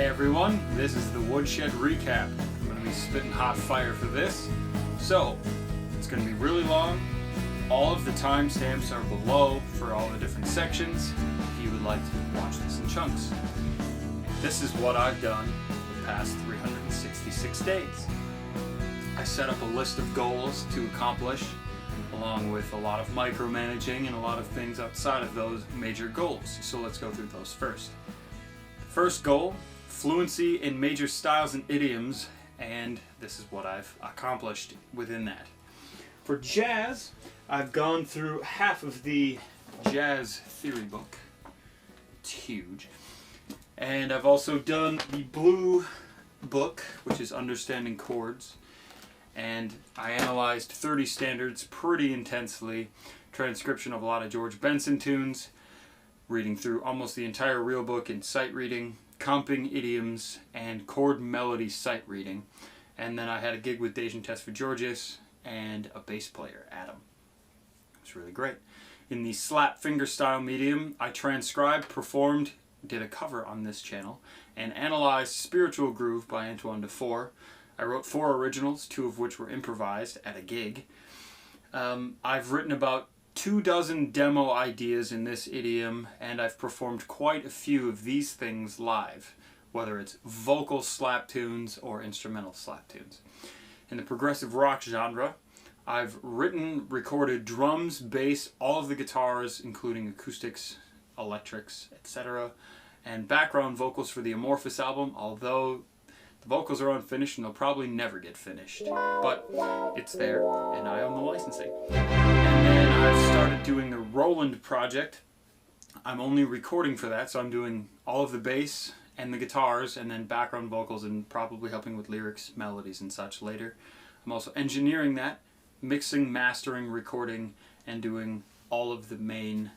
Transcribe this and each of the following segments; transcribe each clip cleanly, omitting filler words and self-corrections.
everyone, this is the Woodshed Recap. I'm going to be spitting hot fire for this. So, it's going to be really long. All of the timestamps are below for all the different sections if you would like to watch this in chunks. This is what I've done the past 366 days. I set up a list of goals to accomplish, along with a lot of micromanaging and a lot of things outside of those major goals. So let's go through those first. First goal, fluency in major styles and idioms, and this is what I've accomplished within that. For jazz, I've gone through half of the jazz theory book. It's huge. And I've also done the blue book, which is Understanding Chords. And I analyzed 30 standards pretty intensely, transcription of a lot of George Benson tunes, reading through almost the entire real book in sight reading, comping idioms, and chord melody sight reading. And then I had a gig with Dejan Test for Georges and a bass player, Adam. It was really great. In the slap finger style medium, I transcribed, performed, did a cover on this channel, and analyzed Spiritual Groove by Antoine Dufour. I wrote 4 originals, 2 of which were improvised at a gig. I've written about 24 demo ideas in this idiom, and I've performed quite a few of these things live, whether it's vocal slap tunes or instrumental slap tunes. In the progressive rock genre, I've written, recorded drums, bass, all of the guitars, including acoustics, electrics, etc., and background vocals for the Amorphous album, although the vocals are unfinished and they'll probably never get finished. But it's there, and I own the licensing. And then I've started doing the Roland project. I'm only recording for that, so I'm doing all of the bass and the guitars, and then background vocals, and probably helping with lyrics, melodies, and such later. I'm also engineering that, mixing, mastering, recording, and doing all of the main,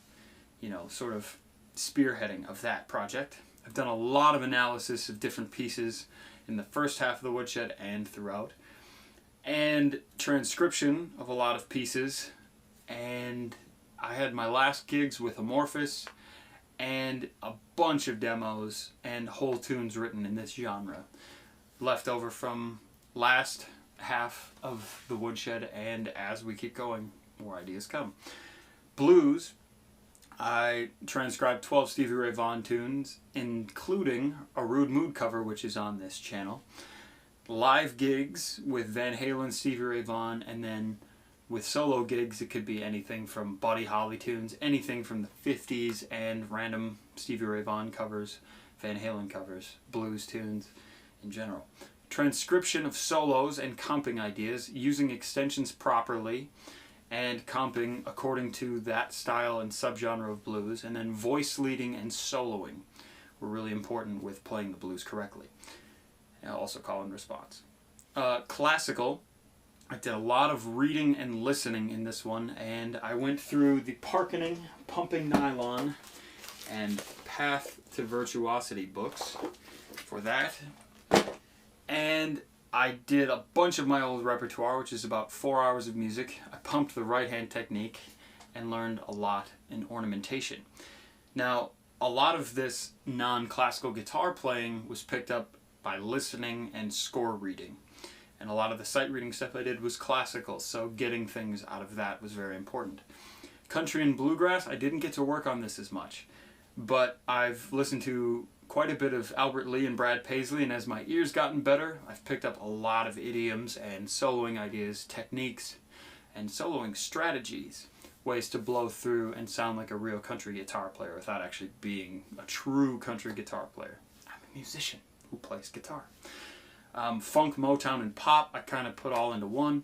sort of spearheading of that project. I've done a lot of analysis of different pieces in the first half of the Woodshed and throughout, and transcription of a lot of pieces. And I had my last gigs with Amorphous and a bunch of demos and whole tunes written in this genre, left over from last half of the Woodshed, and as we keep going, more ideas come. Blues, I transcribed 12 Stevie Ray Vaughan tunes, including a Rude Mood cover, which is on this channel. Live gigs with Van Halen, Stevie Ray Vaughan, and then with solo gigs, it could be anything from Buddy Holly tunes, anything from the 50s, and random Stevie Ray Vaughan covers, Van Halen covers, blues tunes in general. Transcription of solos and comping ideas, using extensions properly, and comping according to that style and subgenre of blues, and then voice leading and soloing were really important with playing the blues correctly. And also call and response. Classical, I did a lot of reading and listening in this one, and I went through the Parkening, Pumping Nylon, and Path to Virtuosity books for that. And I did a bunch of my old repertoire, which is about 4 hours of music. I pumped the right-hand technique and learned a lot in ornamentation. Now, a lot of this non-classical guitar playing was picked up by listening and score reading. And a lot of the sight reading stuff I did was classical, so getting things out of that was very important. Country and bluegrass, I didn't get to work on this as much, but I've listened to quite a bit of Albert Lee and Brad Paisley, and as my ears gotten better, I've picked up a lot of idioms and soloing ideas, techniques, and soloing strategies, ways to blow through and sound like a real country guitar player without actually being a true country guitar player. I'm a musician who plays guitar. Funk, Motown, and pop, I kind of put all into one.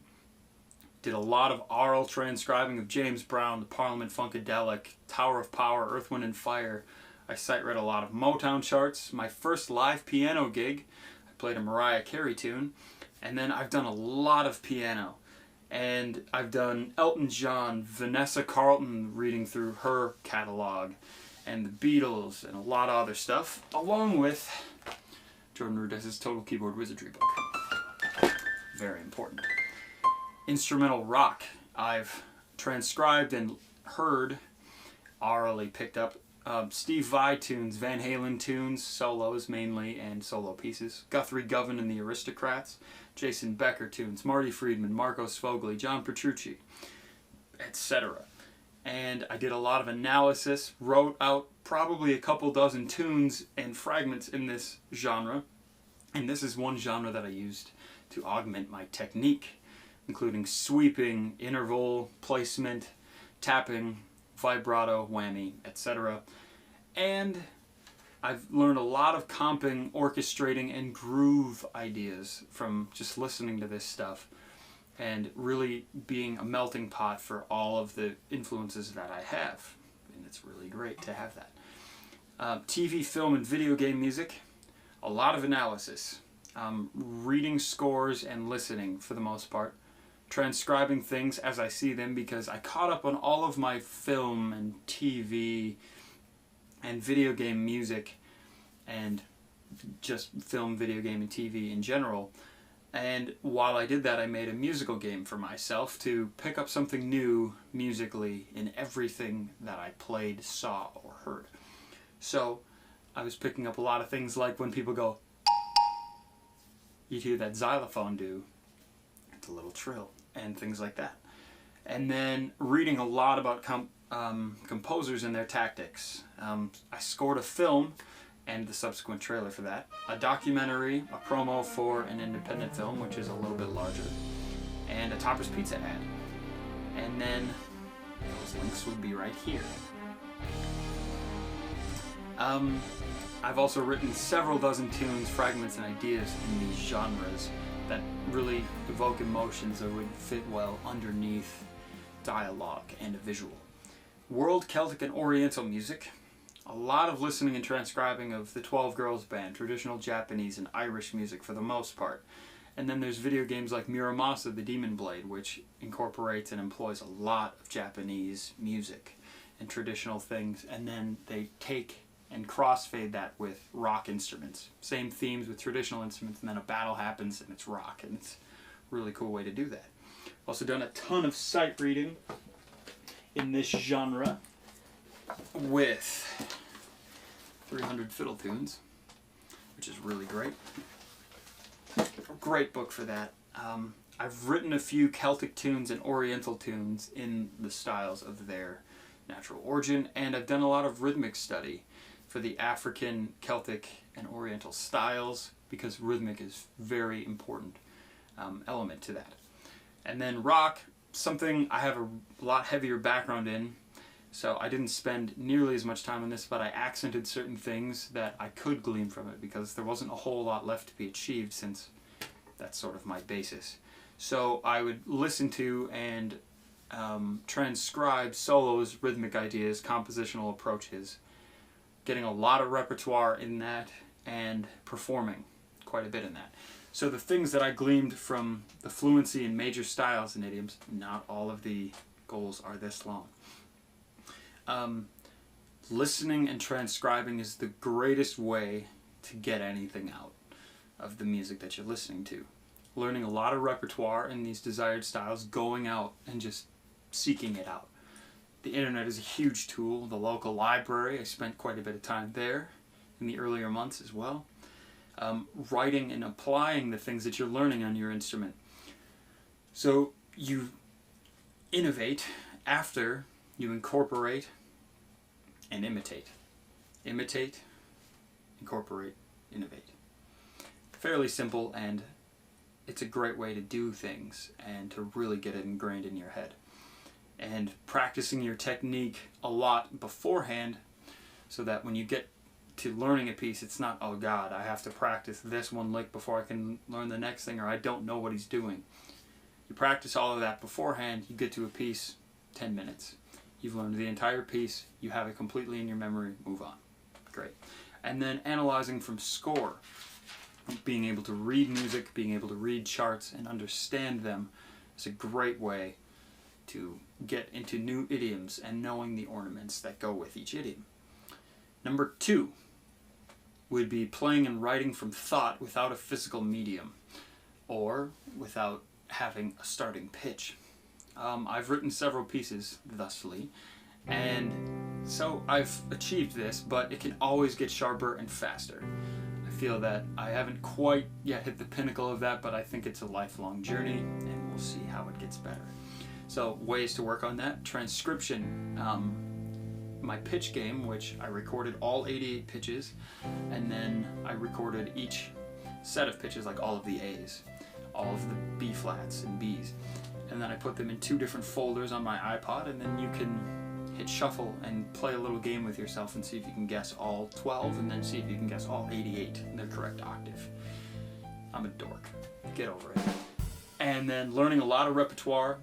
Did a lot of oral transcribing of James Brown, the Parliament Funkadelic, Tower of Power, Earth, Wind, and Fire. I sight read a lot of Motown charts. My first live piano gig, I played a Mariah Carey tune. And then I've done a lot of piano. And I've done Elton John, Vanessa Carlton, reading through her catalog, and the Beatles, and a lot of other stuff, along with Jordan Rudess's Total Keyboard Wizardry book. Very important. Instrumental rock. I've transcribed and heard, orally picked up Steve Vai tunes, Van Halen tunes, solos mainly, and solo pieces. Guthrie Govan and the Aristocrats. Jason Becker tunes, Marty Friedman, Marco Sfogli, John Petrucci, etc. And I did a lot of analysis, wrote out probably a couple dozen tunes and fragments in this genre. And this is one genre that I used to augment my technique, including sweeping, interval, placement, tapping, vibrato, whammy, etc. And I've learned a lot of comping, orchestrating, and groove ideas from just listening to this stuff and really being a melting pot for all of the influences that I have. And it's really great to have that. TV, film, and video game music, a lot of analysis. Reading scores and listening for the most part. Transcribing things as I see them, because I caught up on all of my film and TV and video game music and just film, video game, and TV in general. And while I did that, I made a musical game for myself to pick up something new musically in everything that I played, saw, or heard. So I was picking up a lot of things like when people go, you hear that xylophone do, it's a little trill, and things like that. And then reading a lot about composers and their tactics. I scored a film and the subsequent trailer for that, a documentary, a promo for an independent film, which is a little bit larger, and a Topper's Pizza ad. And then those links would be right here. I've also written several dozen tunes, fragments, and ideas in these genres that really evoke emotions that would fit well underneath dialogue and a visual. World, Celtic, and Oriental music. A lot of listening and transcribing of the 12 Girls Band, traditional Japanese and Irish music for the most part. And then there's video games like Muramasa the Demon Blade, which incorporates and employs a lot of Japanese music and traditional things, and then they take and crossfade that with rock instruments. Same themes with traditional instruments, and then a battle happens and it's rock, and it's a really cool way to do that. Also done a ton of sight reading in this genre with 300 fiddle tunes, which is really great. Great book for that. I've written a few Celtic tunes and Oriental tunes in the styles of their natural origin, and I've done a lot of rhythmic study for the African, Celtic, and Oriental styles, because rhythmic is a very important element to that. And then rock, something I have a lot heavier background in, so I didn't spend nearly as much time on this, but I accented certain things that I could glean from it, because there wasn't a whole lot left to be achieved, since that's sort of my basis. So I would listen to and transcribe solos, rhythmic ideas, compositional approaches, getting a lot of repertoire in that, and performing quite a bit in that. So the things that I gleaned from the fluency in major styles and idioms, not all of the goals are this long. Listening and transcribing is the greatest way to get anything out of the music that you're listening to. Learning a lot of repertoire in these desired styles, going out and just seeking it out. The internet is a huge tool. The local library, I spent quite a bit of time there in the earlier months as well. Writing and applying the things that you're learning on your instrument. So you innovate after you incorporate and imitate. Imitate, incorporate, innovate. Fairly simple, and it's a great way to do things and to really get it ingrained in your head. And practicing your technique a lot beforehand, so that when you get to learning a piece, it's not, oh God, I have to practice this one lick before I can learn the next thing, or I don't know what he's doing. You practice all of that beforehand, you get to a piece, 10 minutes. You've learned the entire piece, you have it completely in your memory, move on. Great. And then analyzing from score. Being able to read music, being able to read charts and understand them is a great way to get into new idioms and knowing the ornaments that go with each idiom. Number 2 would be playing and writing from thought without a physical medium, or without having a starting pitch. I've written several pieces thusly, and So I've achieved this, but it can always get sharper and faster. I feel that I haven't quite yet hit the pinnacle of that, but I think it's a lifelong journey, and we'll see how it gets better. So ways to work on that: transcription. My pitch game, which I recorded all 88 pitches, and then I recorded each set of pitches, like all of the A's, all of the B flats and B's, and then I put them in 2 different folders on my iPod, and then you can hit shuffle and play a little game with yourself and see if you can guess all 12, and then see if you can guess all 88 in their correct octave. I'm a dork. Get over it. And then learning a lot of repertoire.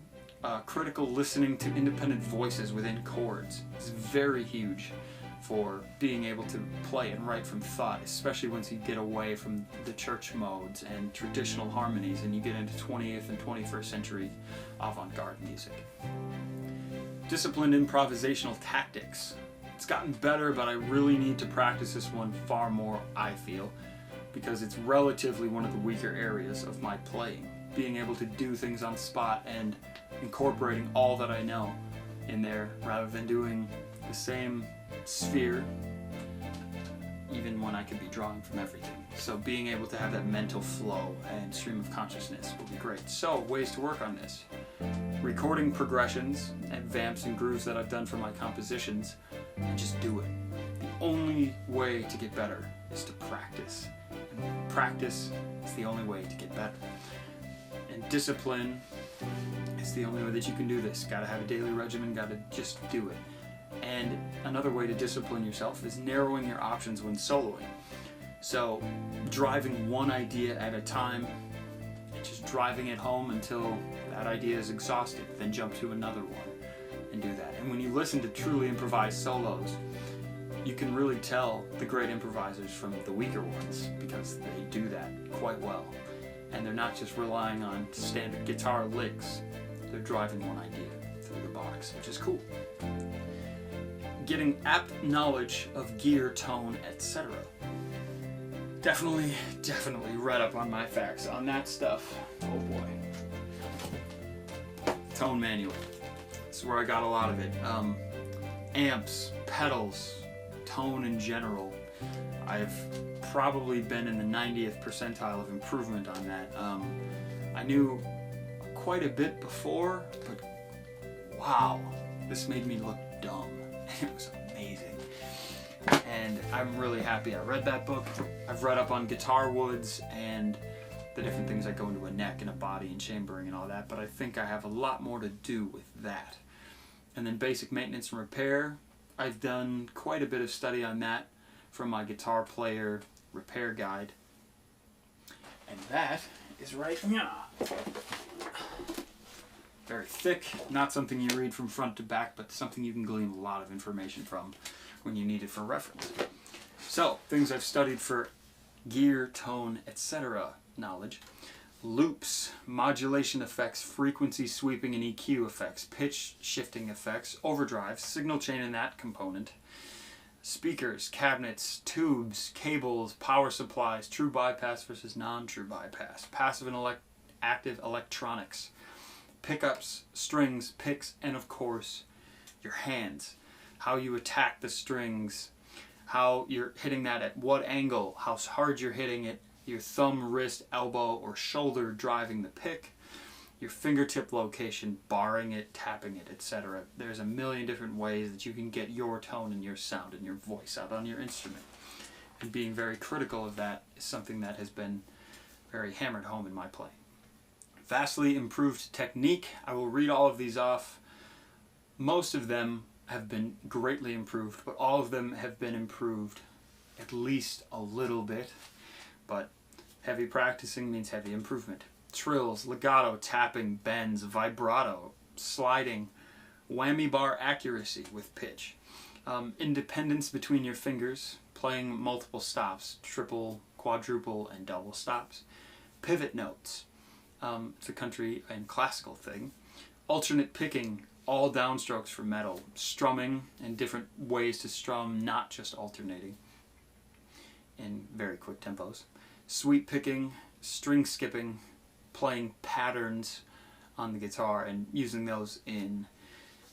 Critical listening to independent voices within chords is very huge for being able to play and write from thought, especially once you get away from the church modes and traditional harmonies and you get into 20th and 21st century avant-garde music. Disciplined improvisational tactics. It's gotten better, but I really need to practice this one far more, I feel, because it's relatively one of the weaker areas of my playing. Being able to do things on spot and incorporating all that I know in there rather than doing the same sphere even when I could be drawing from everything. So being able to have that mental flow and stream of consciousness will be great. So ways to work on this: recording progressions and vamps and grooves that I've done for my compositions, and just do it. The only way to get better is to practice. And practice is the only way to get better. And discipline is the only way that you can do this. Gotta have a daily regimen, gotta just do it. And another way to discipline yourself is narrowing your options when soloing. So driving one idea at a time and just driving it home until that idea is exhausted, then jump to another one and do that. And when you listen to truly improvised solos, you can really tell the great improvisers from the weaker ones because they do that quite well. And they're not just relying on standard guitar licks, they're driving one idea through the box, which is cool. Getting apt knowledge of gear, tone, etc. Definitely read up on my facts on that stuff. Oh boy. Tone manual. That's where I got a lot of it. Amps, pedals, tone in general. I've probably been in the 90th percentile of improvement on that. I knew quite a bit before, but wow, this made me look dumb. It was amazing. And I'm really happy I read that book. I've read up on guitar woods and the different things that go into a neck and a body and chambering and all that, but I think I have a lot more to do with that. And then basic maintenance and repair. I've done quite a bit of study on that from my guitar player repair guide. And that is right here. Very thick, not something you read from front to back, but something you can glean a lot of information from when you need it for reference. So, things I've studied for gear, tone, etc. knowledge. Loops, modulation effects, frequency sweeping and EQ effects, pitch shifting effects, overdrive, signal chain in that component, speakers, cabinets, tubes, cables, power supplies, true bypass versus non-true bypass, passive and active electronics, pickups, strings, picks, and of course, your hands. How you attack the strings, how you're hitting that at what angle, how hard you're hitting it, your thumb, wrist, elbow, or shoulder driving the pick, your fingertip location, barring it, tapping it, etc. There's a million different ways that you can get your tone and your sound and your voice out on your instrument. And being very critical of that is something that has been very hammered home in my playing. Vastly improved technique. I will read all of these off. Most of them have been greatly improved, but all of them have been improved at least a little bit. But heavy practicing means heavy improvement. Trills, legato, tapping, bends, vibrato, sliding, whammy bar accuracy with pitch, independence between your fingers, playing multiple stops, triple, quadruple, and double stops, pivot notes, it's a country and classical thing, alternate picking, all downstrokes for metal, strumming and different ways to strum, not just alternating in very quick tempos, sweep picking, string skipping, playing patterns on the guitar and using those in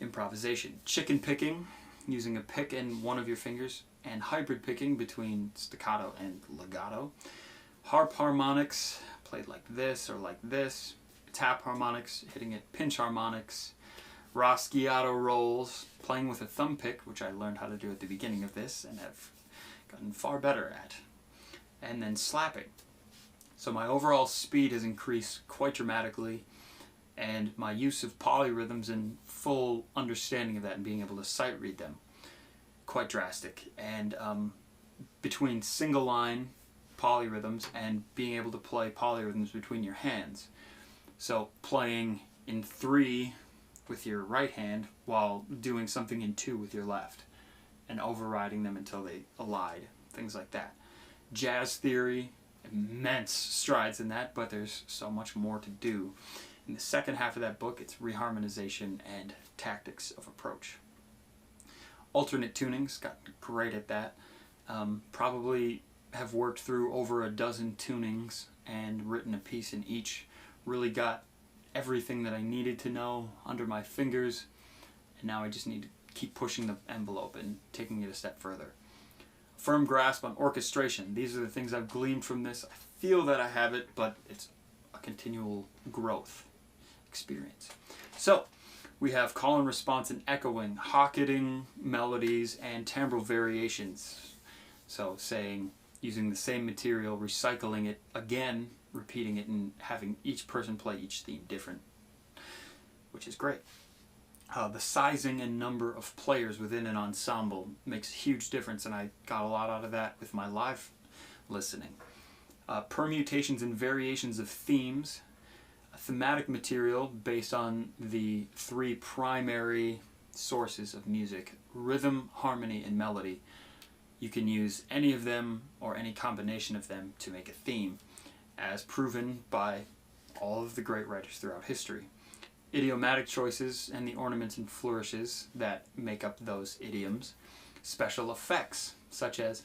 improvisation, chicken picking, using a pick in one of your fingers, and hybrid picking between staccato and legato. Harp harmonics, played like this or like this. Tap harmonics, hitting it. Pinch harmonics. Raschiato rolls, playing with a thumb pick, which I learned how to do at the beginning of this and have gotten far better at. And then slapping. So my overall speed has increased quite dramatically, and my use of polyrhythms and full understanding of that and being able to sight read them, quite drastic. And between single line polyrhythms and being able to play polyrhythms between your hands. So playing in 3 with your right hand while doing something in 2 with your left and overriding them until they allied, things like that. Jazz theory, immense strides in that, but there's so much more to do. In the second half of that book, it's reharmonization and tactics of approach. Alternate tunings, got great at that. Probably have worked through over a dozen tunings and written a piece in each. Really got everything that I needed to know under my fingers, and now I just need to keep pushing the envelope and taking it a step further. Firm grasp on orchestration. These are the things I've gleaned from this. I feel that I have it, but it's a continual growth experience. So we have call and response and echoing, hocketing melodies, and timbral variations. So saying, using the same material, recycling it again, repeating it, and having each person play each theme different, which is great. The sizing and number of players within an ensemble makes a huge difference, and I got a lot out of that with my live listening. Permutations and variations of themes, thematic material based on the 3 primary sources of music: rhythm, harmony, and melody. You can use any of them or any combination of them to make a theme, as proven by all of the great writers throughout history. Idiomatic choices and the ornaments and flourishes that make up those idioms. Special effects, such as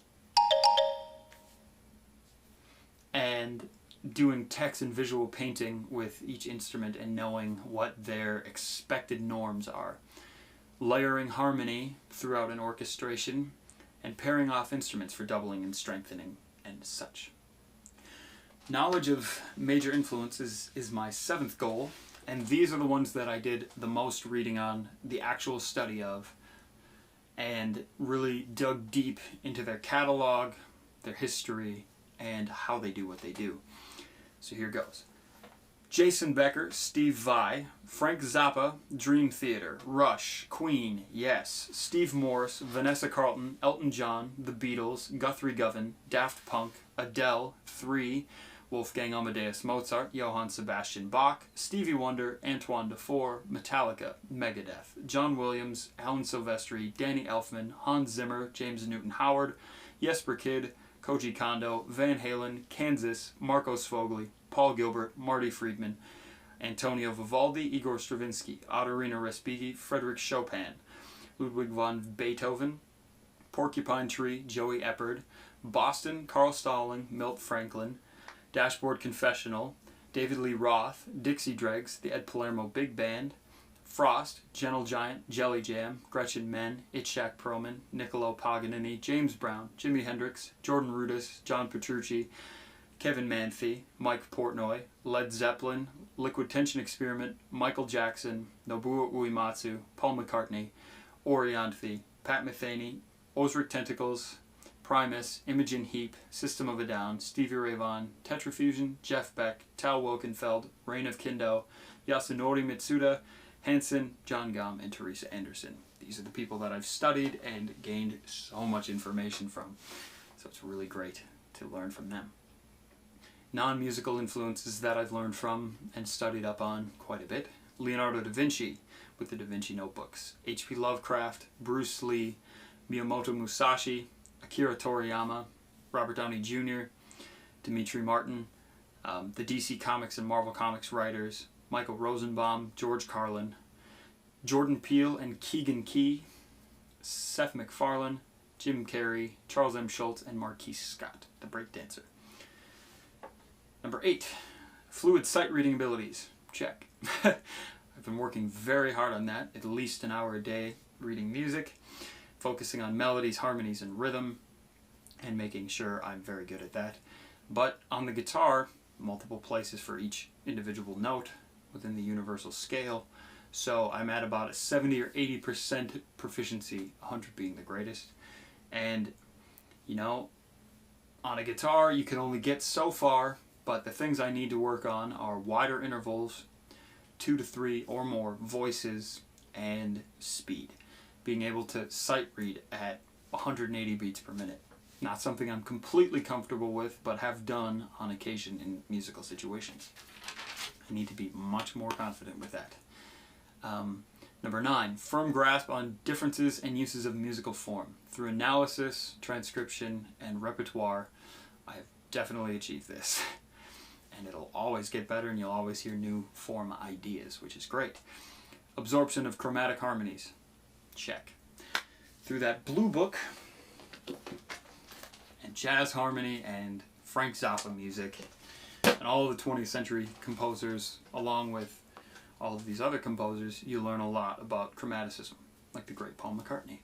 and doing text and visual painting with each instrument and knowing what their expected norms are. Layering harmony throughout an orchestration, and pairing off instruments for doubling and strengthening and such. Knowledge of major influences is my 7th goal, and these are the ones that I did the most reading on, the actual study of, and really dug deep into their catalog, their history, and how they do what they do. So here goes. Jason Becker, Steve Vai, Frank Zappa, Dream Theater, Rush, Queen, Yes, Steve Morse, Vanessa Carlton, Elton John, The Beatles, Guthrie Govan, Daft Punk, Adele, 3, Wolfgang Amadeus Mozart, Johann Sebastian Bach, Stevie Wonder, Antoine Dufour, Metallica, Megadeth, John Williams, Alan Silvestri, Danny Elfman, Hans Zimmer, James Newton Howard, Jesper Kyd, Koji Kondo, Van Halen, Kansas, Marcos Fogli, Paul Gilbert, Marty Friedman, Antonio Vivaldi, Igor Stravinsky, Ottorino Respighi, Frederick Chopin, Ludwig van Beethoven, Porcupine Tree, Joey Eppard, Boston, Carl Stalling, Milt Franklin, Dashboard Confessional, David Lee Roth, Dixie Dregs, the Ed Palermo Big Band, Frost, Gentle Giant, Jelly Jam, Gretchen Menn, Itzhak Perlman, Niccolo Paganini, James Brown, Jimi Hendrix, Jordan Rudess, John Petrucci, Kevin Manthey, Mike Portnoy, Led Zeppelin, Liquid Tension Experiment, Michael Jackson, Nobuo Uematsu, Paul McCartney, Orianthi, Pat Metheny, Ozric Tentacles, Primus, Imogen Heap, System of a Down, Stevie Ray Vaughan, Tetrafusion, Jeff Beck, Tal Wilkenfeld, Reign of Kindo, Yasunori Mitsuda, Hanson, John Gum, and Teresa Anderson. These are the people that I've studied and gained so much information from. So it's really great to learn from them. Non-musical influences that I've learned from and studied up on quite a bit. Leonardo da Vinci with the Da Vinci Notebooks. H.P. Lovecraft, Bruce Lee, Miyamoto Musashi, Akira Toriyama, Robert Downey Jr., Dimitri Martin, the DC Comics and Marvel Comics writers, Michael Rosenbaum, George Carlin, Jordan Peele and Keegan Key, Seth MacFarlane, Jim Carrey, Charles M. Schultz, and Marquise Scott, the breakdancer. Number 8, fluid sight reading abilities. Check. I've been working very hard on that, at least an hour a day reading music. focusing on melodies, harmonies, and rhythm, and making sure I'm very good at that. But on the guitar, multiple places for each individual note within the universal scale. So I'm at about a 70 or 80% proficiency, 100 being the greatest. And, you know, on a guitar you can only get so far, but the things I need to work on are wider intervals, 2 to 3 or more voices, and speed. Being able to sight read at 180 beats per minute. Not something I'm completely comfortable with, but have done on occasion in musical situations. I need to be much more confident with that. Number 9, firm grasp on differences and uses of musical form. Through analysis, transcription, and repertoire, I have definitely achieved this. And it'll always get better, and you'll always hear new form ideas, which is great. Absorption of chromatic harmonies. Check. Through that blue book, and jazz harmony, and Frank Zappa music, and all of the 20th century composers, along with all of these other composers, you learn a lot about chromaticism, like the great Paul McCartney.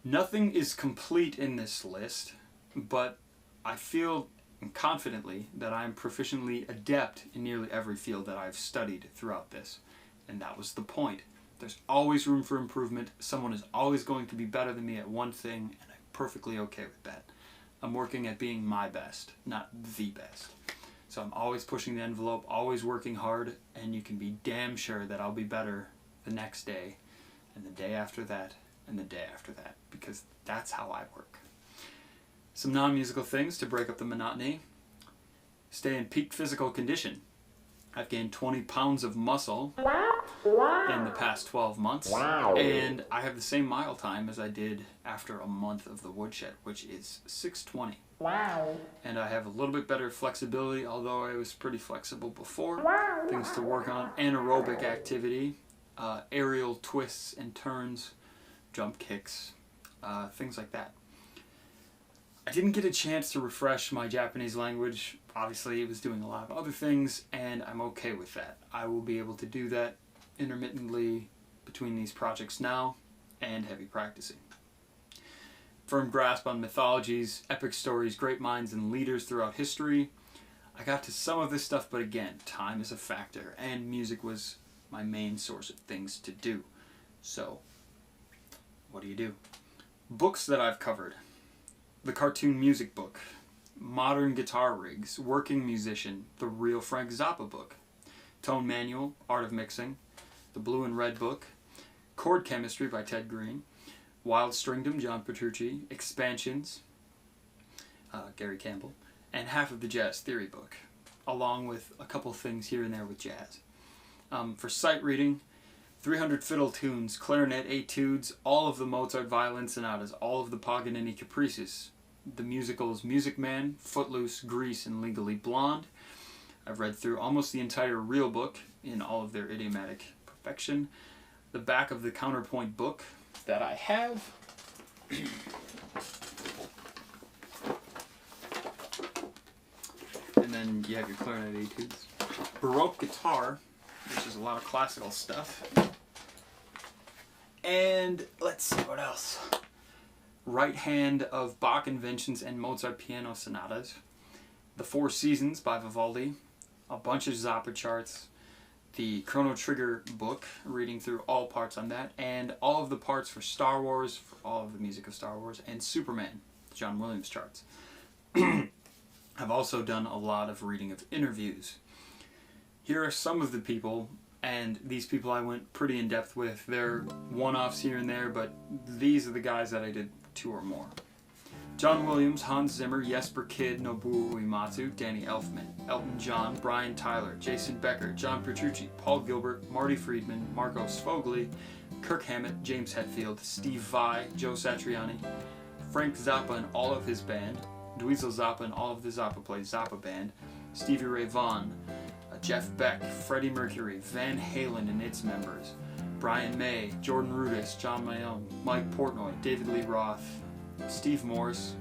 Nothing is complete in this list, but I feel confidently that I'm proficiently adept in nearly every field that I've studied throughout this. And that was the point. There's always room for improvement. Someone is always going to be better than me at one thing, and I'm perfectly okay with that. I'm working at being my best, not the best. So I'm always pushing the envelope, always working hard, and you can be damn sure that I'll be better the next day, and the day after that, and the day after that, because that's how I work. Some non-musical things to break up the monotony. Stay in peak physical condition. I've gained 20 pounds of muscle in the past 12 months, and I have the same mile time as I did after a month of the Woodshed, which is 6:20. Wow. And I have a little bit better flexibility, although I was pretty flexible before. Things to work on: anaerobic activity, aerial twists and turns, jump kicks, things like that. I didn't get a chance to refresh my Japanese language. Obviously, it was doing a lot of other things, and I'm okay with that. I will be able to do that intermittently between these projects now and heavy practicing. Firm grasp on mythologies, epic stories, great minds, and leaders throughout history. I got to some of this stuff, but again, time is a factor, and music was my main source of things to do. So, what do? Books that I've covered. The Cartoon Music Book, Modern Guitar Rigs, Working Musician, The Real Frank Zappa Book, Tone Manual, Art of Mixing, The Blue and Red Book, Chord Chemistry by Ted Green, Wild Stringdom, John Petrucci, Expansions, Gary Campbell, and Half of the Jazz Theory Book, along with a couple things here and there with jazz. For sight reading, 300 fiddle tunes, clarinet etudes, all of the Mozart violin sonatas, all of the Paganini caprices, the musicals Music Man, Footloose, Grease, and Legally Blonde. I've read through almost the entire real book in all of their idiomatic perfection. The back of the counterpoint book that I have. And then you have your clarinet etudes. Baroque guitar, which is a lot of classical stuff. And let's see what else. Right Hand of Bach Inventions and Mozart Piano Sonatas. The Four Seasons by Vivaldi. A bunch of Zappa charts. The Chrono Trigger book, reading through all parts on that. And all of the parts for Star Wars, for all of the music of Star Wars. And Superman, John Williams charts. I've also done a lot of reading of interviews. Here are some of the people, and these people I went pretty in-depth with. They're one-offs here and there, but these are the guys that I did 2 or more. John Williams, Hans Zimmer, Jesper Kyd, Nobuo Uematsu, Danny Elfman, Elton John, Brian Tyler, Jason Becker, John Petrucci, Paul Gilbert, Marty Friedman, Marco Sfogli, Kirk Hammett, James Hetfield, Steve Vai, Joe Satriani, Frank Zappa and all of his band, Dweezil Zappa and all of the Zappa Plays Zappa band, Stevie Ray Vaughan, Jeff Beck, Freddie Mercury, Van Halen and its members, Brian May, Jordan Rudess, John Mayone, Mike Portnoy, David Lee Roth, Steve Morse,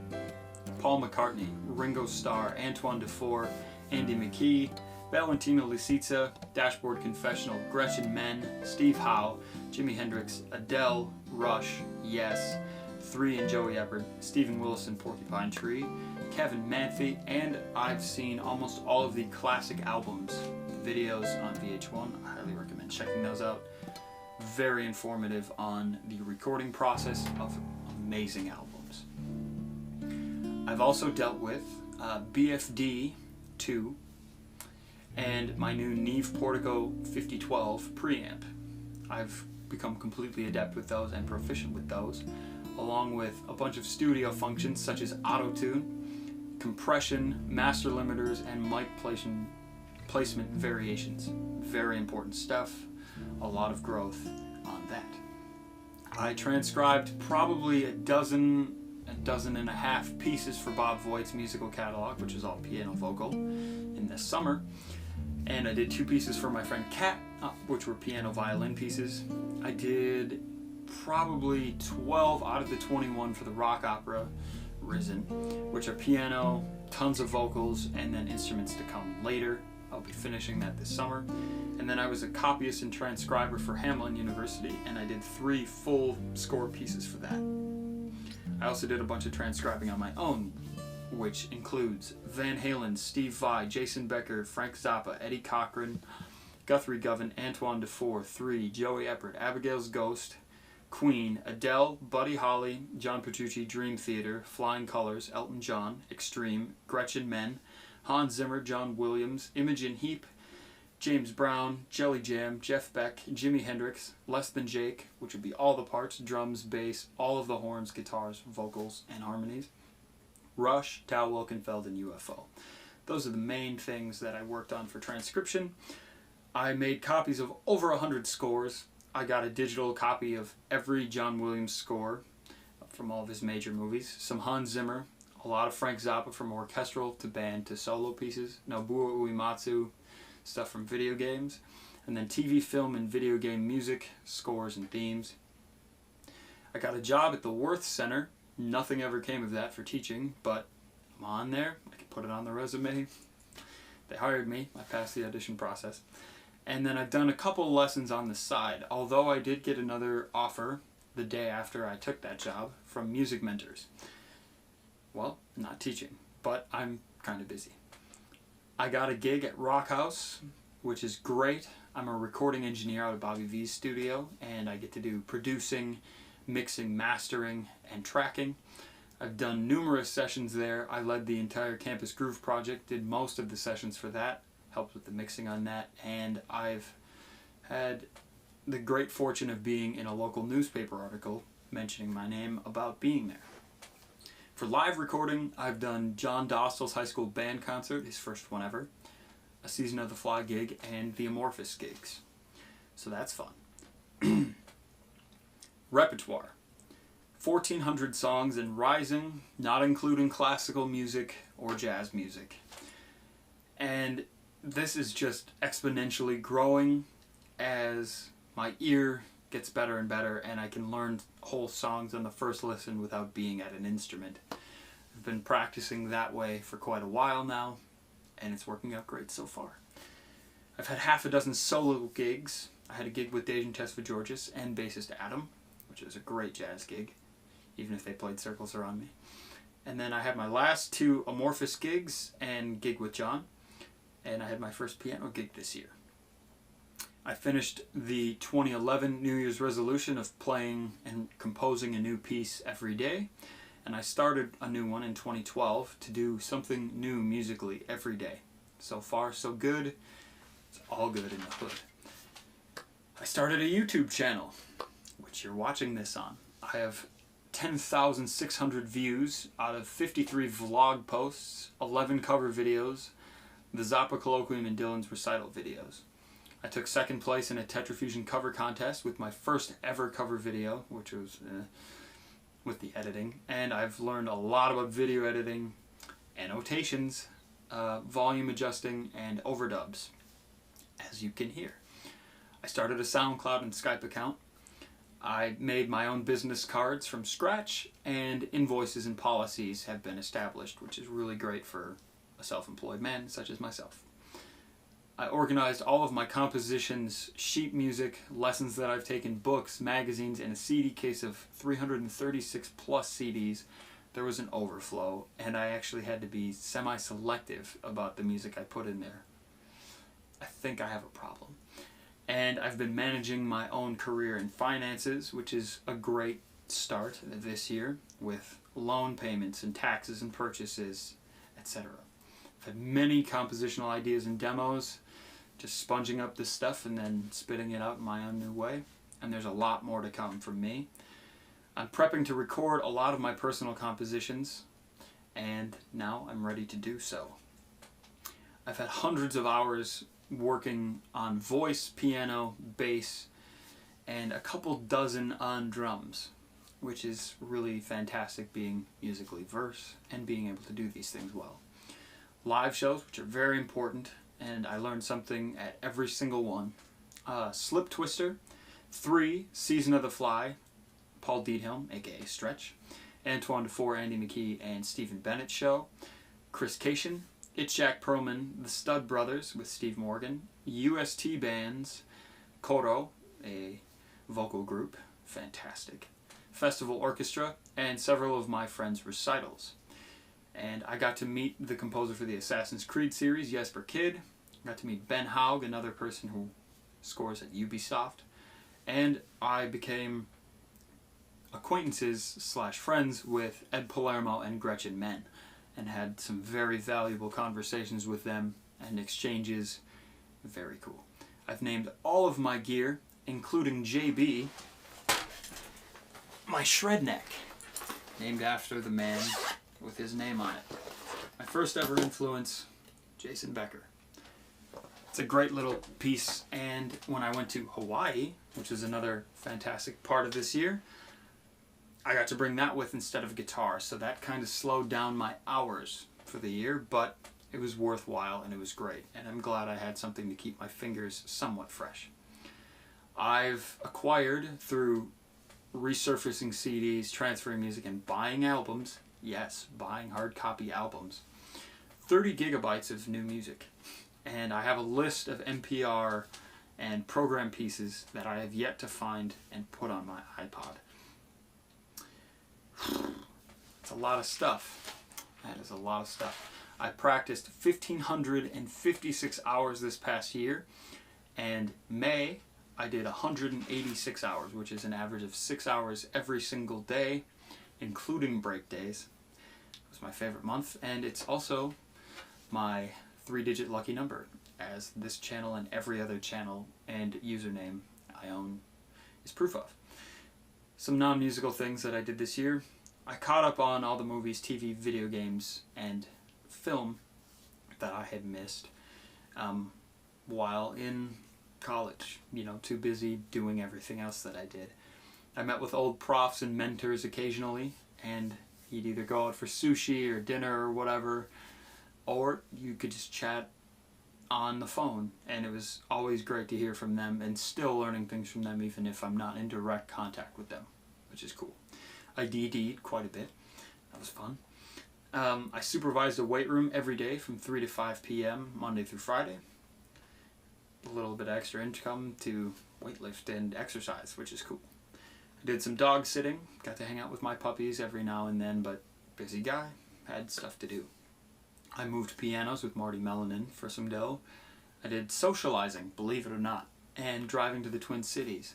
Paul McCartney, Ringo Starr, Antoine Dufour, Andy McKee, Valentino Lisitsa, Dashboard Confessional, Gretchen Menn, Steve Howe, Jimi Hendrix, Adele, Rush, Yes, 3 in Joey Eppard, Stephen Wilson, Porcupine Tree, Kevin Manfey, and I've seen almost all of the classic albums, videos on VH1. I highly recommend checking those out. Very informative on the recording process of amazing albums. I've also dealt with BFD 2 and my new Neve Portico 5012 preamp. I've become completely adept with those and proficient with those, along with a bunch of studio functions such as auto-tune, compression, master limiters, and mic placement variations. Very important stuff. A lot of growth on that. I transcribed probably a dozen and a half pieces for Bob Voigt's musical catalog, which is all piano vocal, in the summer. And I did 2 pieces for my friend Kat, which were piano violin pieces. I did probably 12 out of the 21 for the rock opera Risen, which are piano, tons of vocals, and then instruments to come later. I'll be finishing that this summer. And then I was a copyist and transcriber for Hamline University, and I did 3 full score pieces for that. I also did a bunch of transcribing on my own, which includes Van Halen, Steve Vai, Jason Becker, Frank Zappa, Eddie Cochran, Guthrie Govan, Antoine Dufour, 3, Joey Eppard, Abigail's Ghost, Queen, Adele, Buddy Holly, John Petrucci, Dream Theater, Flying Colors, Elton John, Extreme, Gretchen Men, Hans Zimmer, John Williams, Imogen Heap, James Brown, Jelly Jam, Jeff Beck, Jimi Hendrix, Less Than Jake, which would be all the parts, drums, bass, all of the horns, guitars, vocals, and harmonies, Rush, Tal Wilkenfeld, and UFO. Those are the main things that I worked on for transcription. I made copies of over 100 scores. I got a digital copy of every John Williams score from all of his major movies, some Hans Zimmer, a lot of Frank Zappa from orchestral to band to solo pieces, Nobuo Uematsu, stuff from video games, and then TV, film, and video game music, scores, and themes. I got a job at the Worth Center. Nothing ever came of that for teaching, but I'm on there. I can put it on the resume. They hired me. I passed the audition process. And then I've done a couple lessons on the side, although I did get another offer the day after I took that job from Music Mentors. Well, not teaching, but I'm kind of busy. I got a gig at Rock House, which is great. I'm a recording engineer out of Bobby V's studio, and I get to do producing, mixing, mastering, and tracking. I've done numerous sessions there. I led the entire Campus Groove project, did most of the sessions for that, helped with the mixing on that, and I've had the great fortune of being in a local newspaper article mentioning my name about being there. For live recording, I've done John Dostal's high school band concert, his first one ever, a Season of the Fly gig, and the Amorphous gigs. So that's fun. Repertoire. 1,400 songs and rising, not including classical music or jazz music. And this is just exponentially growing as my ear gets better and better, and I can learn whole songs on the first listen without being at an instrument. I've been practicing that way for quite a while now, and it's working out great so far. I've had half a dozen solo gigs. I had a gig with Dejan Tesfageorgis and bassist Adam, which was a great jazz gig, even if they played circles around me. And then I had my last 2 Amorphous gigs and gig with John, and I had my first piano gig this year. I finished the 2011 New Year's resolution of playing and composing a new piece every day, and I started a new one in 2012 to do something new musically every day. So far, so good. It's all good in the hood. I started a YouTube channel, which you're watching this on. I have 10,600 views out of 53 vlog posts, 11 cover videos, the Zappa Colloquium and Dylan's recital videos. I took second place in a Tetrafusion cover contest with my first ever cover video, which was with the editing, and I've learned a lot about video editing, annotations, volume adjusting, and overdubs, as you can hear. I started a SoundCloud and Skype account. I made my own business cards from scratch, and invoices and policies have been established, which is really great for a self-employed man such as myself. I organized all of my compositions, sheet music, lessons that I've taken, books, magazines, and a CD case of 336 plus CDs. There was an overflow, and I actually had to be semi-selective about the music I put in there. I think I have a problem. And I've been managing my own career in finances, which is a great start this year, with loan payments and taxes and purchases, etc. I've had many compositional ideas and demos, just sponging up this stuff and then spitting it out in my own new way. And there's a lot more to come from me. I'm prepping to record a lot of my personal compositions, and now I'm ready to do so. I've had hundreds of hours working on voice, piano, bass, and a couple dozen on drums, which is really fantastic, being musically versed and being able to do these things well. Live shows, which are very important, and I learned something at every single one. Slip Twister, 3, Season of the Fly, Paul Diethelm, aka Stretch, Antoine DeFore, Andy McKee, and Stephen Bennett Show, Chris Cation, It's Jack Perlman, The Stud Brothers with Steve Morgan, UST Bands, Coro, a vocal group, fantastic, Festival Orchestra, and several of my friends' recitals. And I got to meet the composer for the Assassin's Creed series, Jesper Kyd. Got to meet Ben Haug, another person who scores at Ubisoft. And I became acquaintances / friends with Ed Palermo and Gretchen Menn, and had some very valuable conversations with them and exchanges. Very cool. I've named all of my gear, including JB, my shred neck, named after the man with his name on it. My first ever influence, Jason Becker. It's a great little piece, and when I went to Hawaii, which is another fantastic part of this year, I got to bring that with instead of guitar, so that kind of slowed down my hours for the year, but it was worthwhile and it was great, and I'm glad I had something to keep my fingers somewhat fresh. I've acquired, through resurfacing CDs, transferring music, and buying albums, yes, buying hard copy albums, 30 gigabytes of new music, and I have a list of NPR and program pieces that I have yet to find and put on my iPod. It's a lot of stuff. That is a lot of stuff. I practiced 1,556 hours this past year, and May I did 186 hours, which is an average of 6 hours every single day, including break days. It was my favorite month, and it's also my 3-digit lucky number, as this channel and every other channel and username I own is proof of. Some non-musical things that I did this year. I caught up on all the movies, TV, video games, and film that I had missed while in college, too busy doing everything else that I did. I met with old profs and mentors occasionally, and you'd either go out for sushi or dinner or whatever, or you could just chat on the phone, and it was always great to hear from them and still learning things from them even if I'm not in direct contact with them, which is cool. I DD'd quite a bit. That was fun. I supervised a weight room every day from 3 to 5 p.m. Monday through Friday. A little bit of extra income to weightlift and exercise, which is cool. I did some dog sitting, got to hang out with my puppies every now and then, but busy guy, had stuff to do. I moved pianos with Marty Melanin for some dough. I did socializing, believe it or not, and driving to the Twin Cities,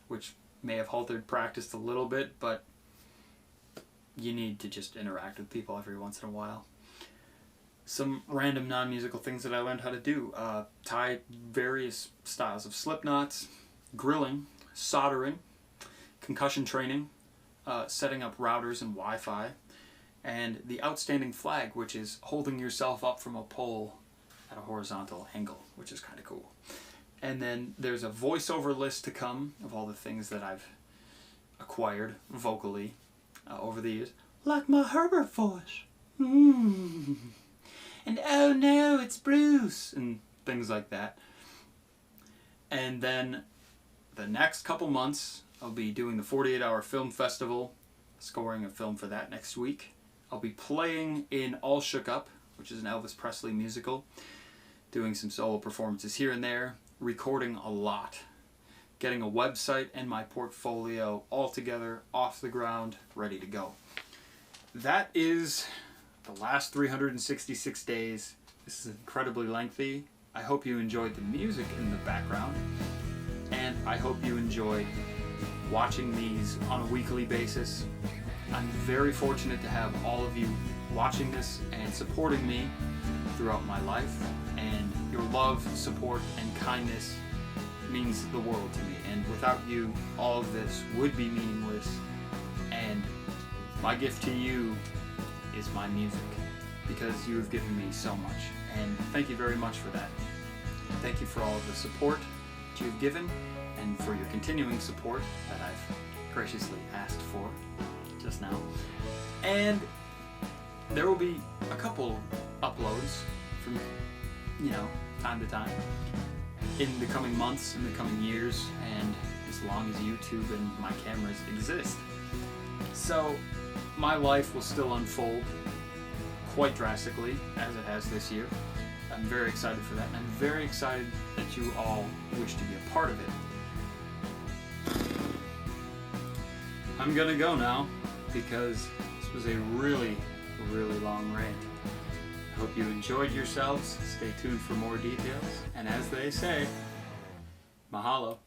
which may have halted practice a little bit, but you need to just interact with people every once in a while. Some random non-musical things that I learned how to do. Tie various styles of slip knots, grilling, soldering, concussion training, setting up routers and Wi-Fi, and the outstanding flag, which is holding yourself up from a pole at a horizontal angle, which is kind of cool. And then there's a voiceover list to come of all the things that I've acquired vocally over the years. Like my Herbert voice. And oh no, it's Bruce, and things like that. And then the next couple months, I'll be doing the 48-hour film festival, scoring a film for that next week. I'll be playing in All Shook Up, which is an Elvis Presley musical, doing some solo performances here and there, recording a lot, getting a website and my portfolio all together, off the ground, ready to go. That is the last 366 days. This is incredibly lengthy. I hope you enjoyed the music in the background, and I hope you enjoy watching these on a weekly basis. I'm very fortunate to have all of you watching this and supporting me throughout my life, and your love, support, and kindness means the world to me, and without you, all of this would be meaningless, and my gift to you is my music, because you have given me so much, and thank you very much for that. Thank you for all of the support that you've given, and for your continuing support that I've graciously asked for just now. And there will be a couple uploads from, time to time in the coming months, in the coming years, and as long as YouTube and my cameras exist. So my life will still unfold quite drastically as it has this year. I'm very excited for that, and I'm very excited that you all wish to be a part of it. I'm gonna go now because this was a really, really long rant. I hope you enjoyed yourselves. Stay tuned for more details, and as they say, mahalo.